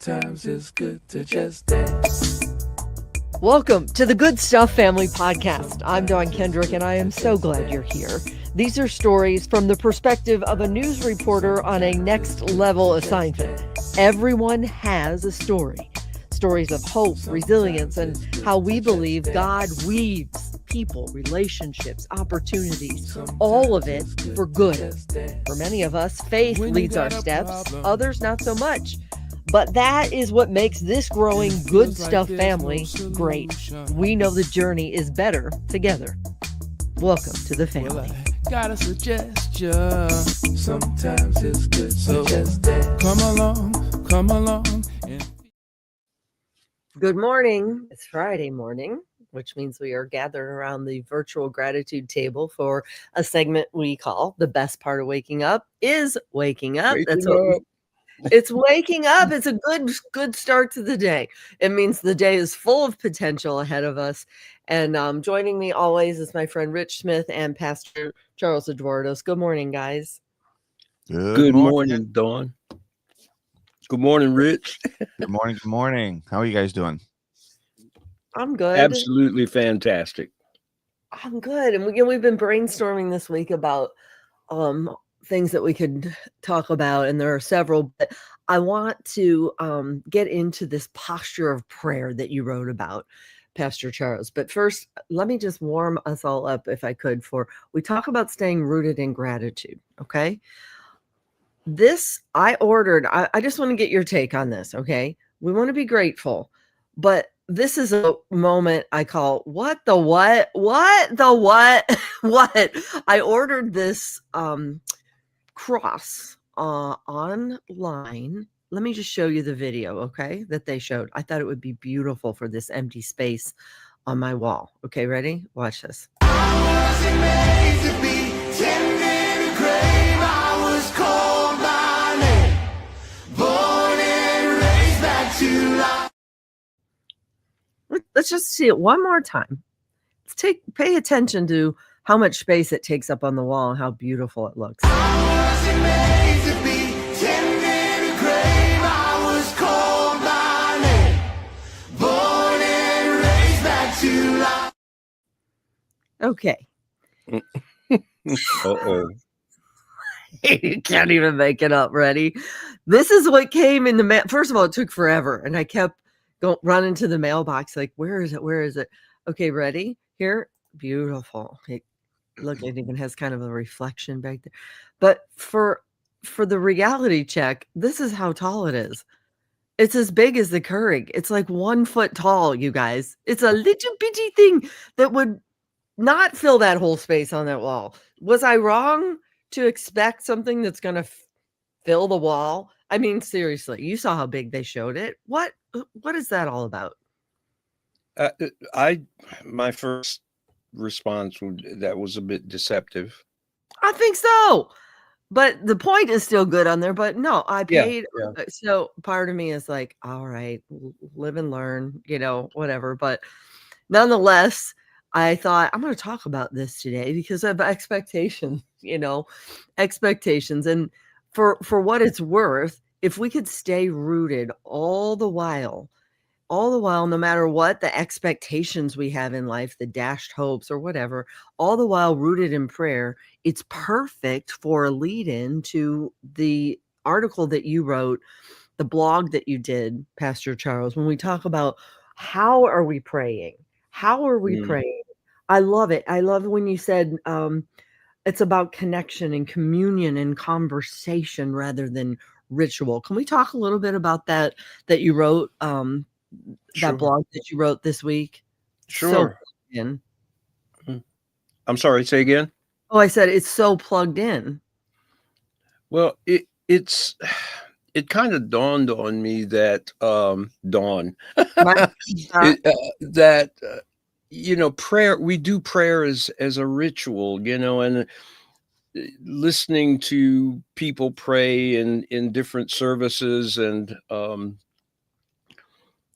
Sometimes it's good to just dance. Welcome to the Good Stuff Family Podcast. I'm Dawn Kendrick, and I am so glad you're here. These are stories from the perspective of a news reporter on a next-level assignment. Everyone has a story. Stories of hope, resilience, and how we believe God weaves people, relationships, opportunities, all of it for good. For many of us, faith leads our steps, others not so much. But that is what makes this growing Good Stuff family great. We know the journey is better together. Welcome to the family. Well, I got a suggestion. Sometimes it's good to just dance. Come along. Good morning. It's Friday morning, which means we are gathered around the virtual gratitude table for a segment we call The Best Part of Waking Up is Waking Up. That's what it's waking up. It's a good start to the day. It means the day is full of potential ahead of us. And joining me always is my friend Rich Smith and Pastor Charles Eduardos. Good morning, guys. Good morning, Dawn. Good morning, Rich. Good morning. Good morning. How are you guys doing? I'm good. Absolutely fantastic. I'm good. And we've been brainstorming this week about things that we could talk about, and there are several, but I want to get into this posture of prayer that you wrote about, Pastor Charles. But first, let me just warm us all up, if I could, we talk about staying rooted in gratitude, okay? This I ordered. I just want to get your take on this, okay? We want to be grateful, but this is a moment I call what the what? I ordered this cross online. Let me just show you the video, okay, that they showed. I thought it would be beautiful for this empty space on my wall. Okay, ready? Watch this. Let's just see it one more time. Pay attention to how much space it takes up on the wall and how beautiful it looks. Okay. Uh-oh. You can't even make it up. Ready? This is what came in the mail. First of all, it took forever, and I kept running to the mailbox like, where is it? Okay, ready? Here. Beautiful. Look, it even has kind of a reflection back there. But for the reality check, this is how tall it is. It's as big as the Keurig. It's like 1 foot tall, you guys. It's a little bitty thing that would not fill that whole space on that wall. Was I wrong to expect something that's going to fill the wall? I mean, seriously, you saw how big they showed it. What is that all about? My first response that was a bit deceptive. I think so, but the point is still good on there. But no, I paid. Yeah. So part of me is like, all right, live and learn, whatever. But nonetheless, I thought I'm going to talk about this today because of expectations, expectations. And for what it's worth, if we could stay rooted all the while, no matter what the expectations we have in life, the dashed hopes or whatever, all the while rooted in prayer, it's perfect for a lead-in to the article that you wrote, the blog that you did, Pastor Charles, when we talk about how are we praying? How are we praying? I love it. I love when you said it's about connection and communion and conversation rather than ritual. Can we talk a little bit about that you wrote, that blog that you wrote this week? Sure. So I'm sorry, say again? Oh, I said it's so plugged in. Well, it kind of dawned on me that prayer, we do prayer as a ritual, and listening to people pray in different services and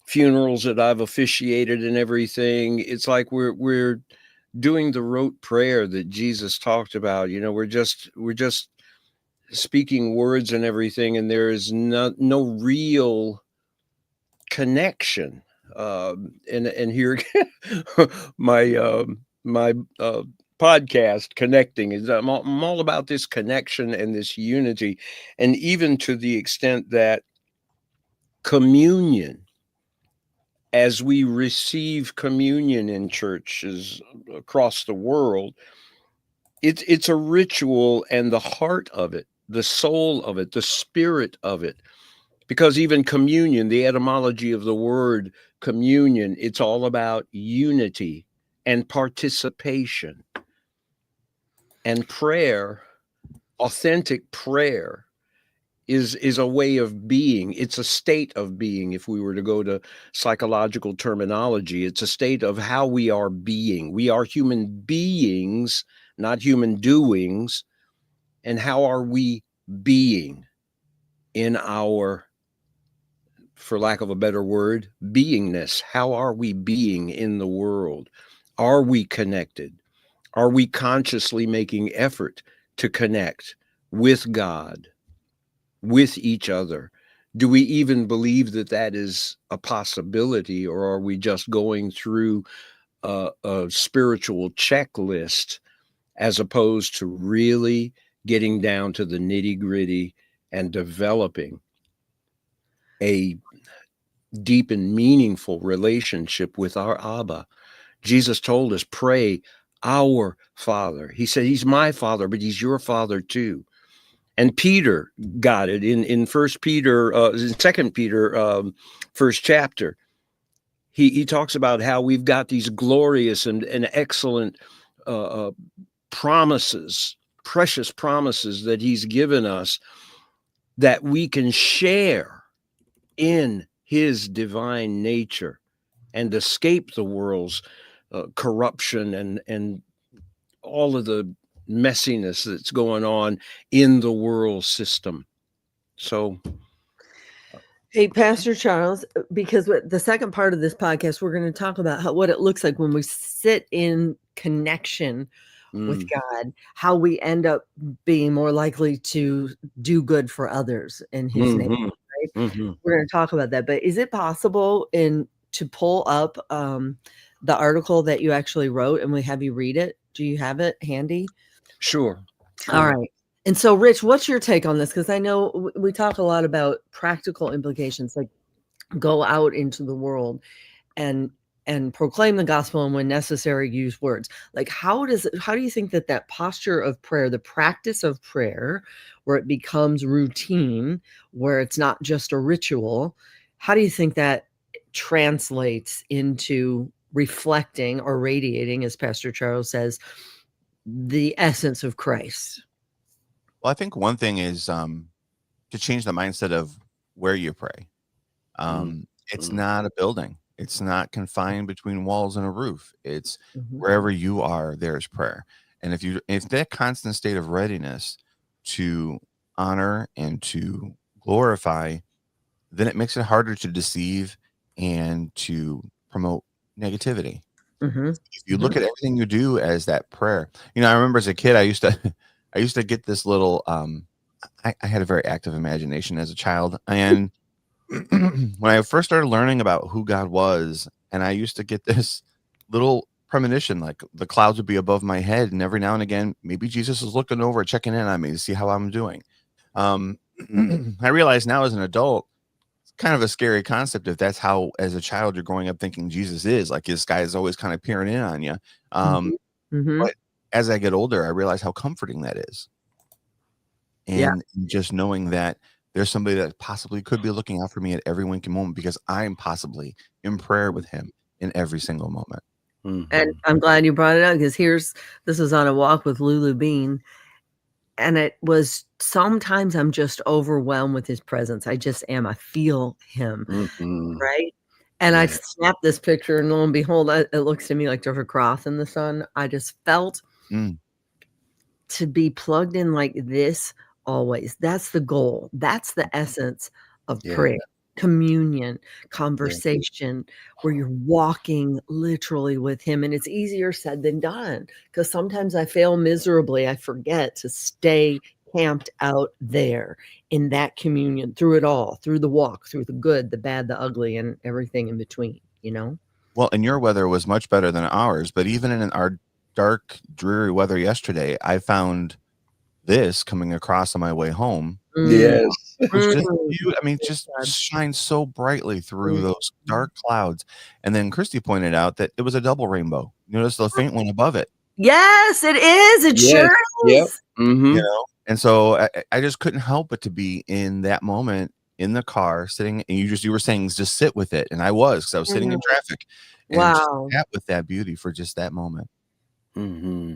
funerals that I've officiated and everything. It's like we're doing the rote prayer that Jesus talked about. We're just speaking words and everything, and there is no real connection. And here my podcast connecting is I'm all about this connection and this unity, and even to the extent that communion, as we receive communion in churches across the world, it's a ritual, and the heart of it, the soul of it, the spirit of it. Because even communion, the etymology of the word communion, it's all about unity and participation. And prayer, authentic prayer, is a way of being. It's a state of being. If we were to go to psychological terminology, it's a state of how we are being. We are human beings, not human doings. And how are we being in our, for lack of a better word, beingness? How are we being in the world? Are we connected? Are we consciously making effort to connect with God, with each other? Do we even believe that that is a possibility, or are we just going through a spiritual checklist as opposed to really getting down to the nitty-gritty and developing a deep and meaningful relationship with our Abba? Jesus told us, pray, our Father. He said, he's my Father, but he's your Father too. And Peter got it in Second Peter, first chapter. He talks about how we've got these glorious and excellent promises, precious promises that he's given us, that we can share in his divine nature and escape the world's corruption and all of the messiness that's going on in the world system. So, hey, Pastor Charles, because the second part of this podcast, we're going to talk about what it looks like when we sit in connection with God, how we end up being more likely to do good for others in his name. Right? We're going to talk about that. But is it possible to pull up the article that you actually wrote, and we have you read it? Do you have it handy? Sure. All right. And so, Rich, what's your take on this? Because I know we talk a lot about practical implications, like go out into the world and proclaim the gospel, and when necessary, use words. Like, how do you think that posture of prayer, the practice of prayer, where it becomes routine, where it's not just a ritual, how do you think that translates into reflecting or radiating, as Pastor Charles says, the essence of Christ? Well, I think one thing is to change the mindset of where you pray. It's not a building. It's not confined between walls and a roof. It's wherever you are, there's prayer. And if that constant state of readiness to honor and to glorify, then it makes it harder to deceive and to promote negativity. If you look at everything you do as that prayer, I remember as a kid, I used to get this little, I had a very active imagination as a child. And when I first started learning about who God was, and I used to get this little premonition, like the clouds would be above my head, and every now and again, maybe Jesus is looking over, checking in on me to see how I'm doing. I realize now as an adult, it's kind of a scary concept if that's how, as a child, you're growing up thinking Jesus is, like this guy is always kind of peering in on you. But as I get older, I realize how comforting that is. And just knowing that there's somebody that possibly could be looking out for me at every winking moment, because I'm possibly in prayer with him in every single moment. And I'm glad you brought it up, because this is on a walk with Lulu Bean. And it was, sometimes I'm just overwhelmed with his presence. I just am. I feel him. Right. And I snapped this picture, and lo and behold, it looks to me like there's a cross in the sun. I just felt to be plugged in like this always. That's the goal. That's the essence of prayer, communion, conversation, where you're walking literally with him. And it's easier said than done, because sometimes I fail miserably. I forget to stay camped out there in that communion through it all, through the walk, through the good, the bad, the ugly, and everything in between, you know? Well, and your weather was much better than ours, but even in our dark, dreary weather yesterday, I found this coming across on my way home. Yes. Was just Mm. I mean, just shines so brightly through those dark clouds. And then Christy pointed out that it was a double rainbow. You notice the faint one above it. Yes, it is. It Yes. sure Yep. is. Mm-hmm. You know, and so I just couldn't help but to be in that moment in the car sitting, and you were saying just sit with it, and I was, because I was sitting in traffic and just Wow. sat with that beauty for just that moment. Mm-hmm.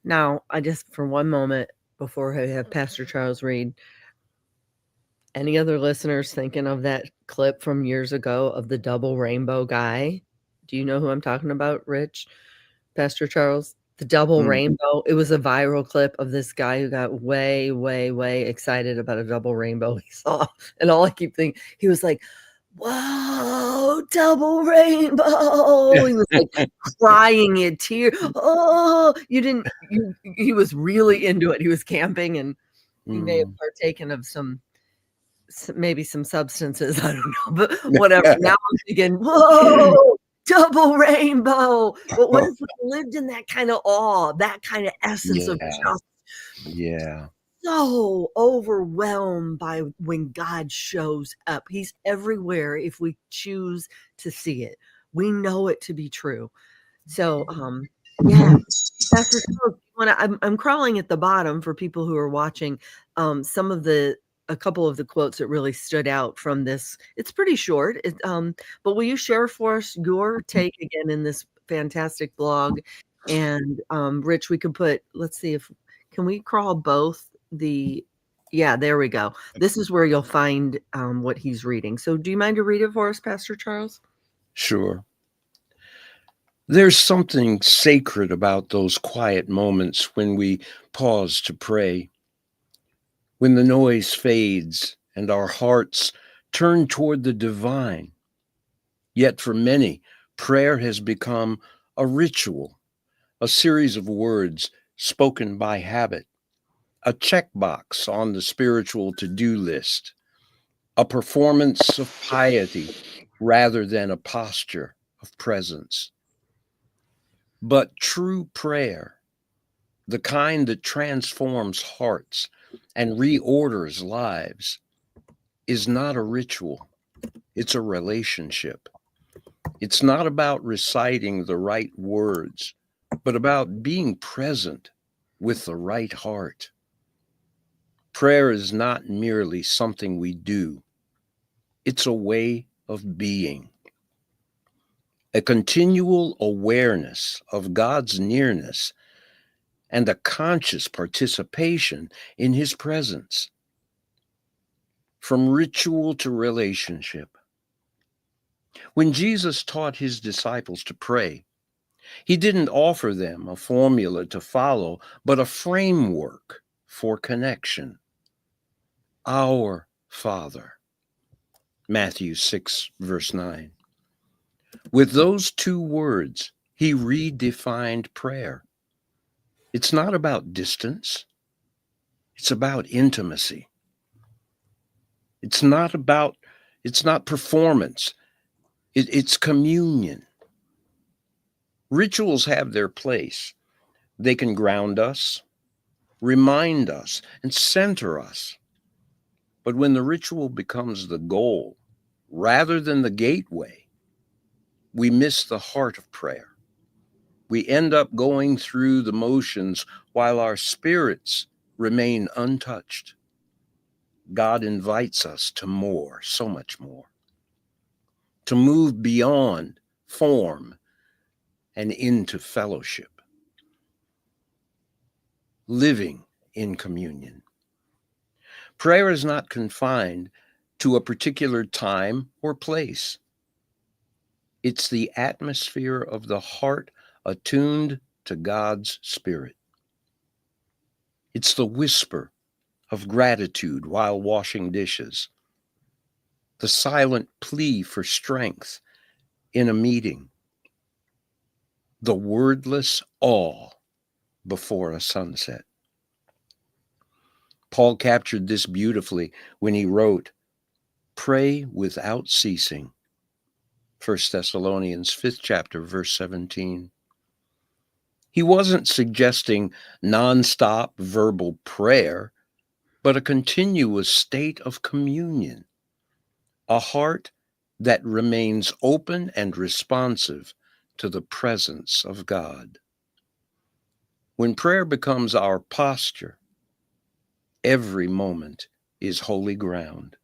Now, I just, for one moment, before I have Pastor Charles read, any other listeners thinking of that clip from years ago of the double rainbow guy? Do you know who I'm talking about, Rich? Pastor Charles? The double rainbow. It was a viral clip of this guy who got way, way, way excited about a double rainbow he saw. And all I keep thinking, he was like, whoa, double rainbow. He was like crying in tears. Oh, he was really into it. He was camping, and he may have partaken of maybe some substances. I don't know, but whatever. Now I'm thinking, whoa, double rainbow. But what if we lived in that kind of awe, that kind of essence of just so overwhelmed by when God shows up? He's everywhere if we choose to see it. We know it to be true. So, yeah. Pastor Charles, I'm crawling at the bottom for people who are watching. A couple of the quotes that really stood out from this. It's pretty short, but will you share for us your take again in this fantastic blog? And Rich, we could put. Let's see if can we crawl both the. Yeah, there we go. This is where you'll find what he's reading. So, do you mind to read it for us, Pastor Charles? Sure. There's something sacred about those quiet moments when we pause to pray, when the noise fades and our hearts turn toward the divine. Yet for many, prayer has become a ritual, a series of words spoken by habit, a checkbox on the spiritual to-do list, a performance of piety rather than a posture of presence. But true prayer, the kind that transforms hearts and reorders lives, is not a ritual. It's a relationship. It's not about reciting the right words, but about being present with the right heart. Prayer is not merely something we do. It's a way of being, a continual awareness of God's nearness and a conscious participation in his presence. From ritual to relationship. When Jesus taught his disciples to pray, he didn't offer them a formula to follow, but a framework for connection. Our Father, Matthew 6, verse 9. With those two words, he redefined prayer. It's not about distance. It's about intimacy. It's not performance. It's communion. Rituals have their place. They can ground us, remind us, and center us. But when the ritual becomes the goal rather than the gateway, we miss the heart of prayer. We end up going through the motions while our spirits remain untouched. God invites us to more, so much more, to move beyond form and into fellowship, living in communion. Prayer is not confined to a particular time or place. It's the atmosphere of the heart attuned to God's Spirit. It's the whisper of gratitude while washing dishes, the silent plea for strength in a meeting, the wordless awe before a sunset. Paul captured this beautifully when he wrote, "Pray without ceasing." 1 Thessalonians 5th chapter, verse 17. He wasn't suggesting nonstop verbal prayer, but a continuous state of communion, a heart that remains open and responsive to the presence of God. When prayer becomes our posture, every moment is holy ground.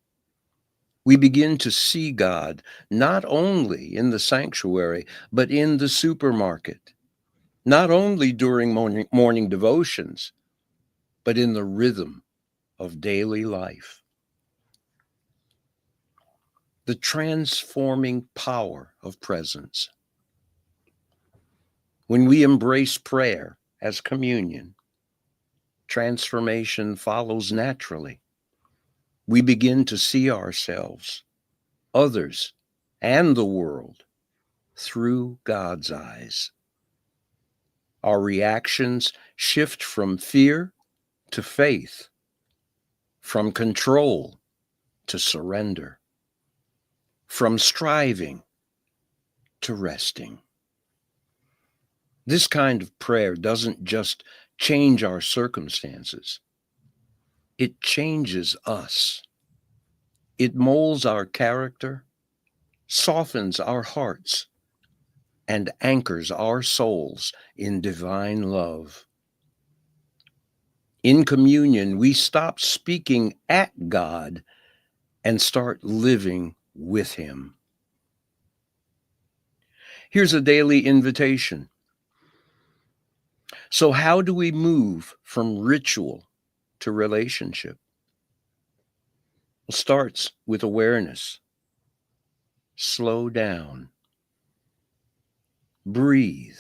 We begin to see God not only in the sanctuary, but in the supermarket, not only during morning devotions, but in the rhythm of daily life. The transforming power of presence. When we embrace prayer as communion, transformation follows naturally. We begin to see ourselves, others, and the world through God's eyes. Our reactions shift from fear to faith, from control to surrender, from striving to resting. This kind of prayer doesn't just change our circumstances, it changes us. It molds our character, softens our hearts, and anchors our souls in divine love. In communion, we stop speaking at God and start living with Him. Here's a daily invitation. So, how do we move from ritual to relationship? It starts with awareness. Slow down. Breathe.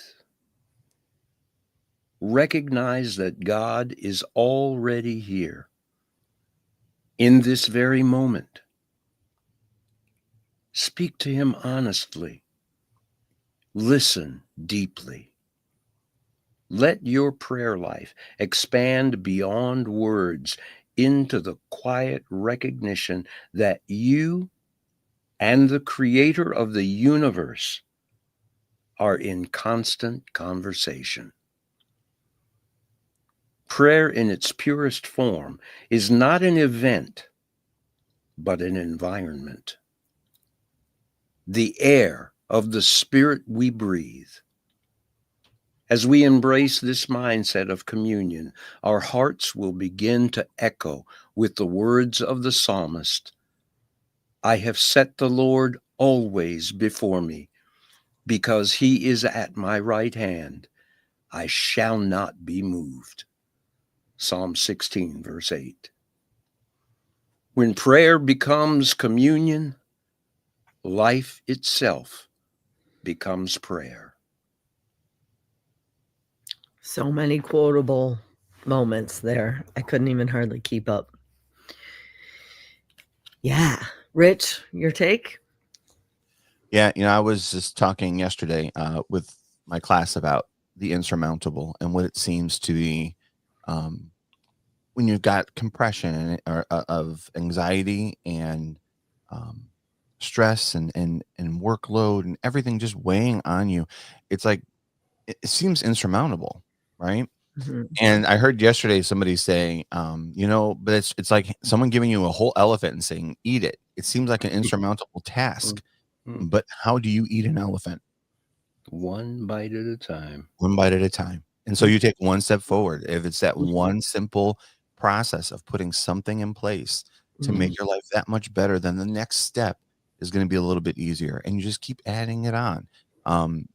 Recognize that God is already here in this very moment. Speak to Him honestly. Listen deeply. Let your prayer life expand beyond words into the quiet recognition that you and the Creator of the universe are in constant conversation. Prayer in its purest form is not an event, but an environment. The air of the Spirit we breathe. As we embrace this mindset of communion, our hearts will begin to echo with the words of the psalmist, "I have set the Lord always before me, because He is at my right hand. I shall not be moved." Psalm 16, verse 8. When prayer becomes communion, life itself becomes prayer. So many quotable moments there. I couldn't even hardly keep up. Yeah. Rich, your take? Yeah, I was just talking yesterday with my class about the insurmountable and what it seems to be when you've got compression of anxiety and um, stress and workload and everything just weighing on you. It's like it seems insurmountable, right? Mhm. And I heard yesterday somebody saying, but it's like someone giving you a whole elephant and saying, "Eat it." It seems like an insurmountable task, but how do you eat an elephant? One bite at a time. One bite at a time. And so you take one step forward. If it's that one simple process of putting something in place to make your life that much better, then the next step is going to be a little bit easier. And you just keep adding it on.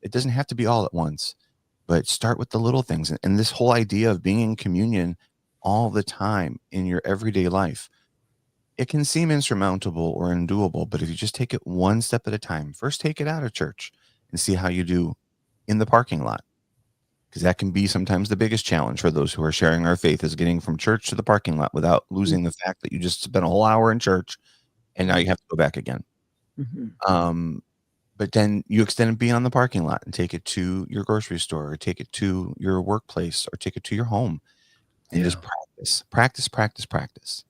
It doesn't have to be all at once, but start with the little things. And this whole idea of being in communion all the time in your everyday life, it can seem insurmountable or undoable, but if you just take it one step at a time, first take it out of church and see how you do in the parking lot, because that can be sometimes the biggest challenge for those who are sharing our faith, is getting from church to the parking lot without losing the fact that you just spent a whole hour in church and now you have to go back again. But then you extend it beyond the parking lot and take it to your grocery store, or take it to your workplace, or take it to your home. And just practice.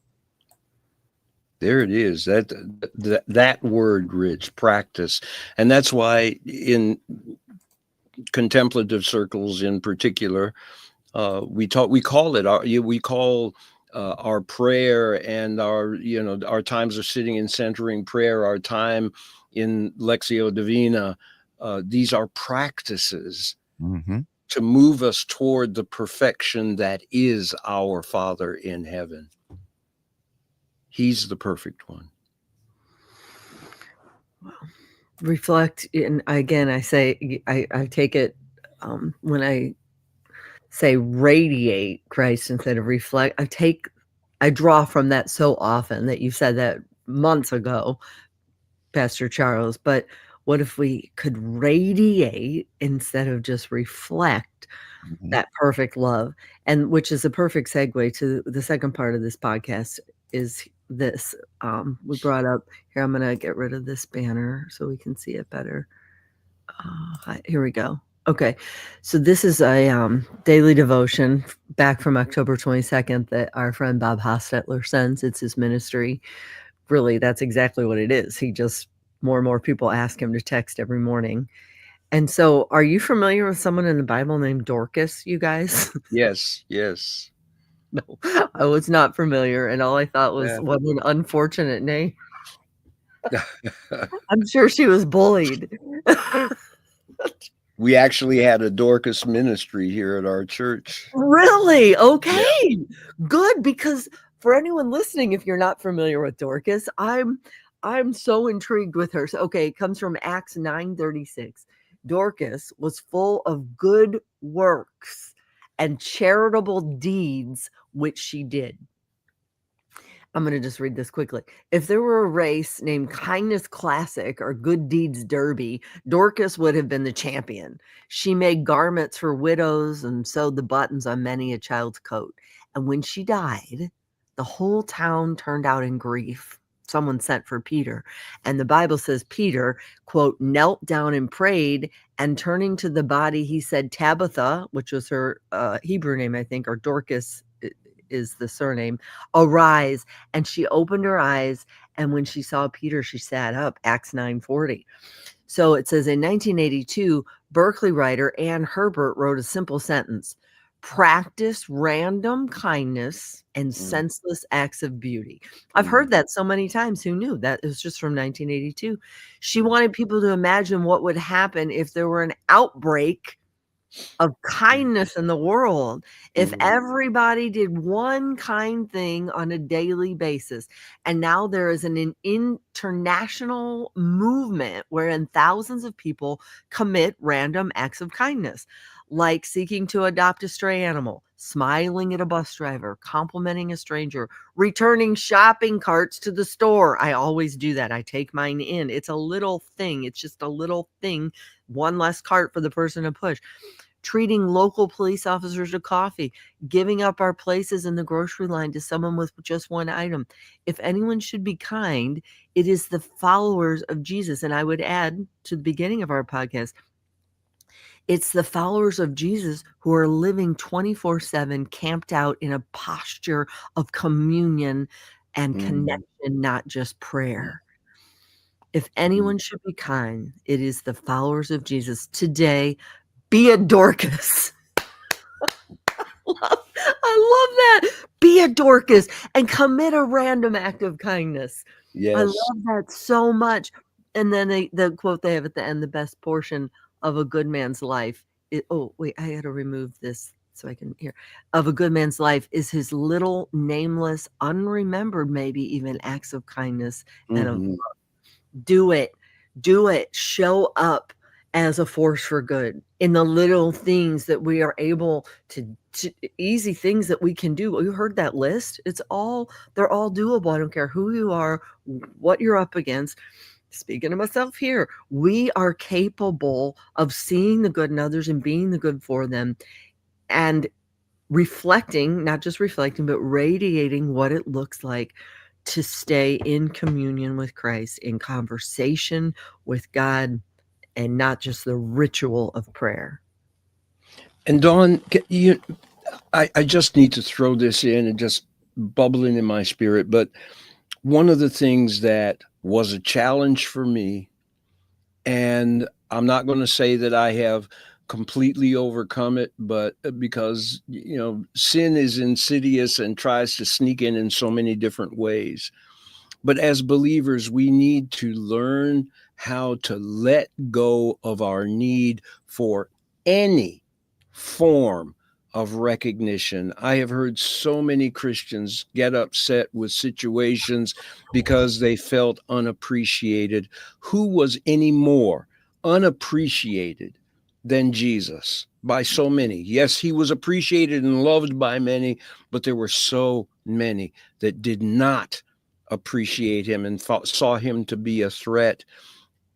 There it is. That word, Rich, practice. And that's why in contemplative circles in particular, we call our prayer and our times of sitting and centering prayer, our time in Lectio Divina. These are practices to move us toward the perfection that is our Father in heaven. He's the perfect one. Reflect, and again, I say, I take it when I say radiate Christ instead of reflect. I draw from that so often that you said that months ago, Pastor Charles. But what if we could radiate instead of just reflect that perfect love? And which is a perfect segue to the second part of this podcast is this. We brought up here. I'm going to get rid of this banner so we can see it better. Here we go. Okay. So this is a daily devotion back from October 22nd that our friend Bob Hostetler sends. It's his ministry. Really, that's exactly what it is. He just, more and more people ask him to text every morning. And so, are you familiar with someone in the Bible named Dorcas, you guys? Yes. No, I was not familiar. And all I thought was, what an unfortunate name. I'm sure she was bullied. We actually had a Dorcas ministry here at our church. Really? Okay. Yeah. Good, because for anyone listening, if you're not familiar with Dorcas, I'm so intrigued with her. So, okay, it comes from Acts 9:36. Dorcas was full of good works and charitable deeds which she did. I'm going to just read this quickly. If there were a race named Kindness Classic or Good Deeds Derby, Dorcas would have been the champion. She made garments for widows and sewed the buttons on many a child's coat. And when she died, the whole town turned out in grief. Someone sent for Peter. And the Bible says Peter, quote, knelt down and prayed, and turning to the body, he said, Tabitha, which was her Hebrew name, I think, or Dorcas is the surname, arise. And she opened her eyes, and when she saw Peter, she sat up. Acts 9:40. So it says in 1982, Berkeley writer Ann Herbert wrote a simple sentence: practice random kindness and senseless acts of beauty. I've heard that so many times. Who knew? That it was just from 1982. She wanted people to imagine what would happen if there were an outbreak of kindness in the world, if everybody did one kind thing on a daily basis. And now there is an international movement wherein thousands of people commit random acts of kindness, like seeking to adopt a stray animal, smiling at a bus driver, complimenting a stranger, returning shopping carts to the store. I always do that. I take mine in. It's a little thing. It's just a little thing. One less cart for the person to push. Treating local police officers to coffee, giving up our places in the grocery line to someone with just one item. If anyone should be kind, it is the followers of Jesus. And I would add to the beginning of our podcast, it's the followers of Jesus who are living 24/7, camped out in a posture of communion and connection, not just prayer. If anyone should be kind, it is the followers of Jesus. Today, be a Dorcas. I love that. Be a Dorcas and commit a random act of kindness. Yes. I love that so much. And then the quote they have at the end, the best portion of a good man's life. Oh, wait, I had to remove this so I can hear. Of a good man's life is his little, nameless, unremembered, maybe even acts of kindness and of love. Do it. Show up as a force for good in the little things that we are able to easy things that we can do. You heard that list? They're all doable. I don't care who you are, what you're up against. Speaking of myself here, we are capable of seeing the good in others and being the good for them, and reflecting, not just reflecting, but radiating what it looks like to stay in communion with Christ, in conversation with God, and not just the ritual of prayer. And Dawn, I just need to throw this in and just bubbling in my spirit. But one of the things that was a challenge for me, and I'm not going to say that I have completely overcome it, but because, sin is insidious and tries to sneak in so many different ways. But as believers, we need to learn how to let go of our need for any form of recognition. I have heard so many Christians get upset with situations because they felt unappreciated. Who was any more unappreciated than Jesus by so many? Yes, he was appreciated and loved by many, but there were so many that did not appreciate him and saw him to be a threat.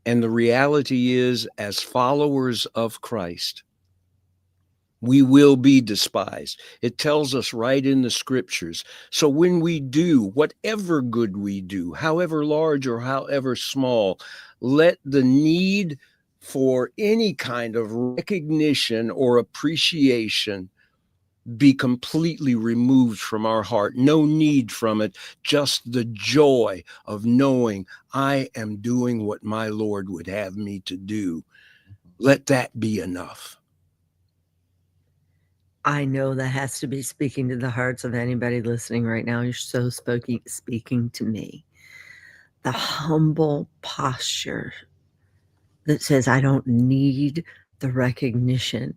And the reality is, as followers of Christ, we will be despised. It tells us right in the scriptures. So when we do whatever good we do, however large or however small, let the need for any kind of recognition or appreciation be completely removed from our heart. No need from it, just the joy of knowing I am doing what my Lord would have me to do. Let that be enough. I know that has to be speaking to the hearts of anybody listening right now. You're so speaking to me. The humble posture that says, I don't need the recognition,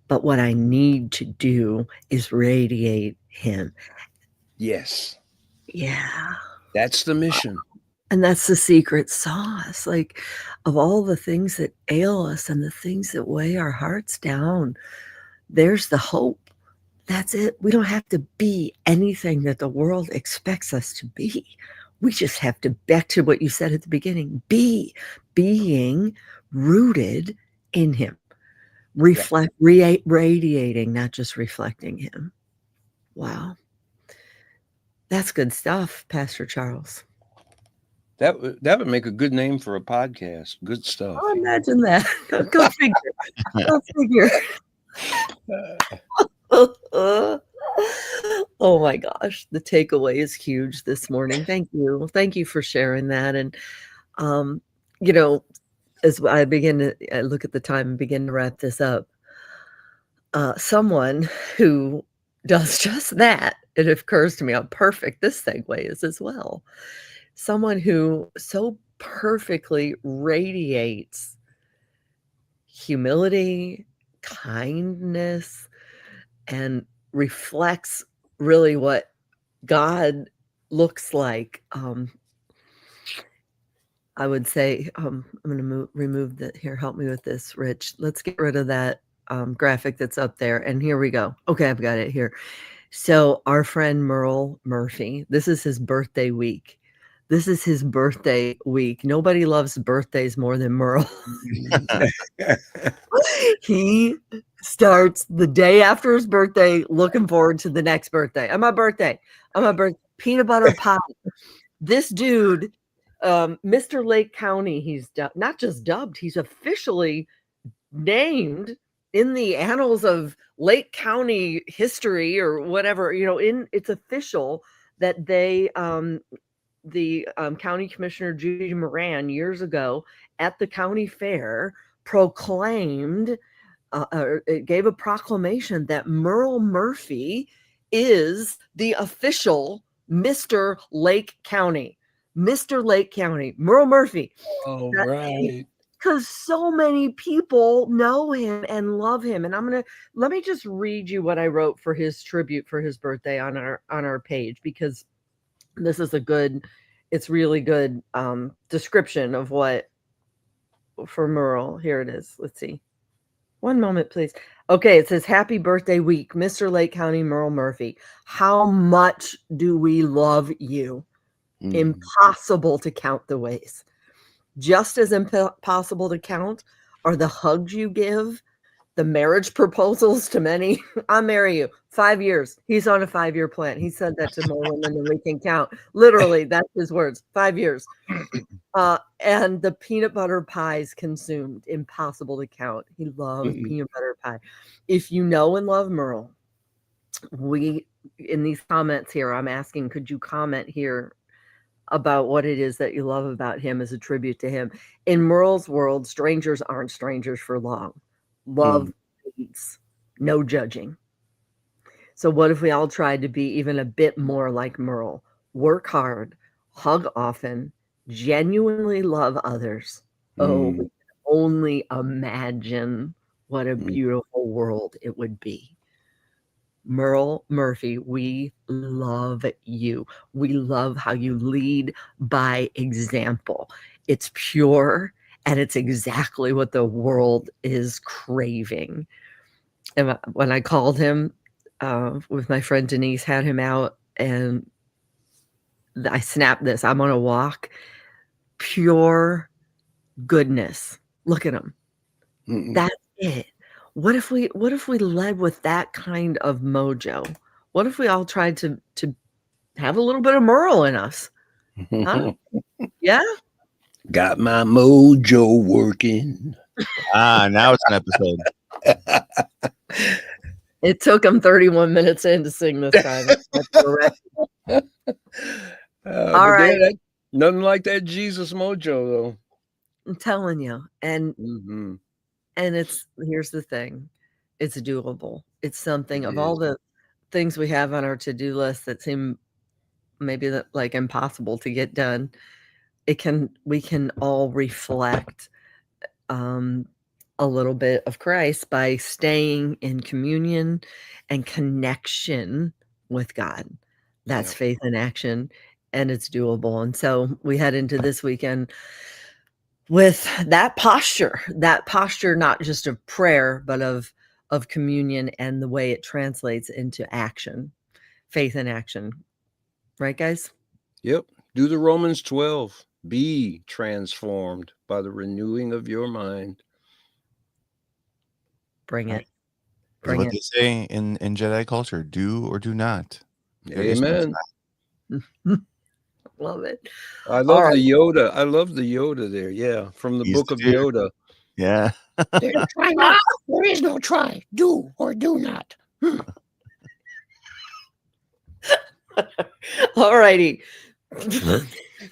but what I need to do is radiate him. Yes. Yeah. That's the mission. And that's the secret sauce. Like, of all the things that ail us and the things that weigh our hearts down, there's the hope. That's it. We don't have to be anything that the world expects us to be. We just have to, back to what you said at the beginning, being rooted in him, radiating, not just reflecting him. Wow. That's good stuff, Pastor Charles. That would make a good name for a podcast. Good stuff. Oh, imagine that. Go figure. Go figure. Oh my gosh, the takeaway is huge this morning. Thank you for sharing that. And as I look at the time and begin to wrap this up, someone who does just that, it occurs to me how perfect this segue is as well. Someone who so perfectly radiates humility, kindness, and reflects really what God looks like. I would say, I'm going to remove that here. Help me with this, Rich. Let's get rid of that graphic that's up there. And here we go. Okay, I've got it here. So our friend Merle Murphy, this is his birthday week. Nobody loves birthdays more than Merle. He starts the day after his birthday looking forward to the next birthday. On my birthday, peanut butter pie. This dude, Mr. Lake County, he's not just dubbed, he's officially named in the annals of Lake County history or whatever. It's official that they the county commissioner Judy Moran years ago at the county fair proclaimed, it gave a proclamation that Merle Murphy is the official Mr. Lake County. Merle Murphy. Oh, right. Because so many people know him and love him. And let me just read you what I wrote for his tribute for his birthday on our page, because this is it's really good description of what for Merle. Here it is. Let's see. One moment, please. Okay, it says, happy birthday week, Mr. Lake County Merle Murphy. How much do we love you? Impossible to count the ways. Just as impossible to count are the hugs you give, the marriage proposals to many. I'll marry you. 5 years. He's on a 5-year plan. He said that to more women than we can count. Literally, that's his words. 5 years. And the peanut butter pies consumed. Impossible to count. He loves peanut butter pie. If you know and love Merle, in these comments here, I'm asking, could you comment here about what it is that you love about him as a tribute to him? In Merle's world, strangers aren't strangers for long. Love leads, no judging. So what if we all tried to be even a bit more like Merle? Work hard, hug often, genuinely love others. Oh, we can only imagine what a beautiful world it would be. Merle Murphy, we love you. We love how you lead by example. It's pure, and it's exactly what the world is craving. And when I called him with my friend Denise, had him out, and I snapped this. I'm on a walk. Pure goodness. Look at him. That's it. What if we led with that kind of mojo? What if we all tried to have a little bit of Merle in us? Huh? Yeah? Got my mojo working. Now it's an episode. It took him 31 minutes in to sing this time. All right. Nothing like that Jesus mojo, though. I'm telling you. And here's the thing. It's doable. It's something of all the things we have on our to-do list that seem maybe like impossible to get done. We can all reflect a little bit of Christ by staying in communion and connection with God. That's faith in action, and it's doable. And so we head into this weekend with that posture, not just of prayer, but of communion and the way it translates into action, faith in action. Right, guys? Yep. Do the Romans 12. Be transformed by the renewing of your mind. Bring it. Bring what they say in Jedi culture: do or do not. Amen. Love it. I love the Yoda. I love the Yoda there. Yeah, from the book of Yoda. Yeah. Try not. There is no try. Do or do not. All righty.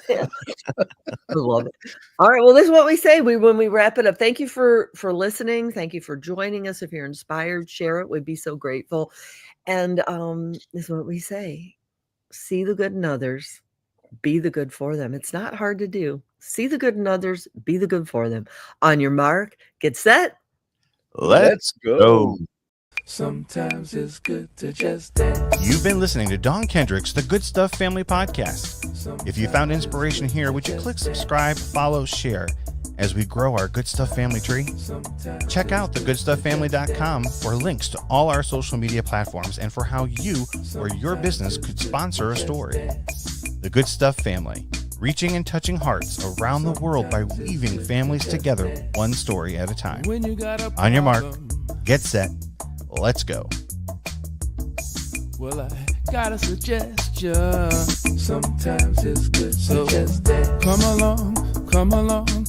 I love it. All right. Well, this is what we say when we wrap it up. Thank you for listening. Thank you for joining us. If you're inspired, share it. We'd be so grateful. And this is what we say: see the good in others, be the good for them. It's not hard to do. See the good in others, be the good for them. On your mark, get set. Let's go. Sometimes it's good to just dance. You've been listening to Don Kendrick's The Good Stuff Family Podcast. If you found inspiration here, would you click subscribe, follow, share as we grow our Good Stuff family tree? Check out thegoodstufffamily.com for links to all our social media platforms and for how you or your business could sponsor a story. The Good Stuff Family, reaching and touching hearts around the world by weaving families together one story at a time. On your mark, get set, let's go. Well, I got a suggestion. Sometimes it's good, so just come along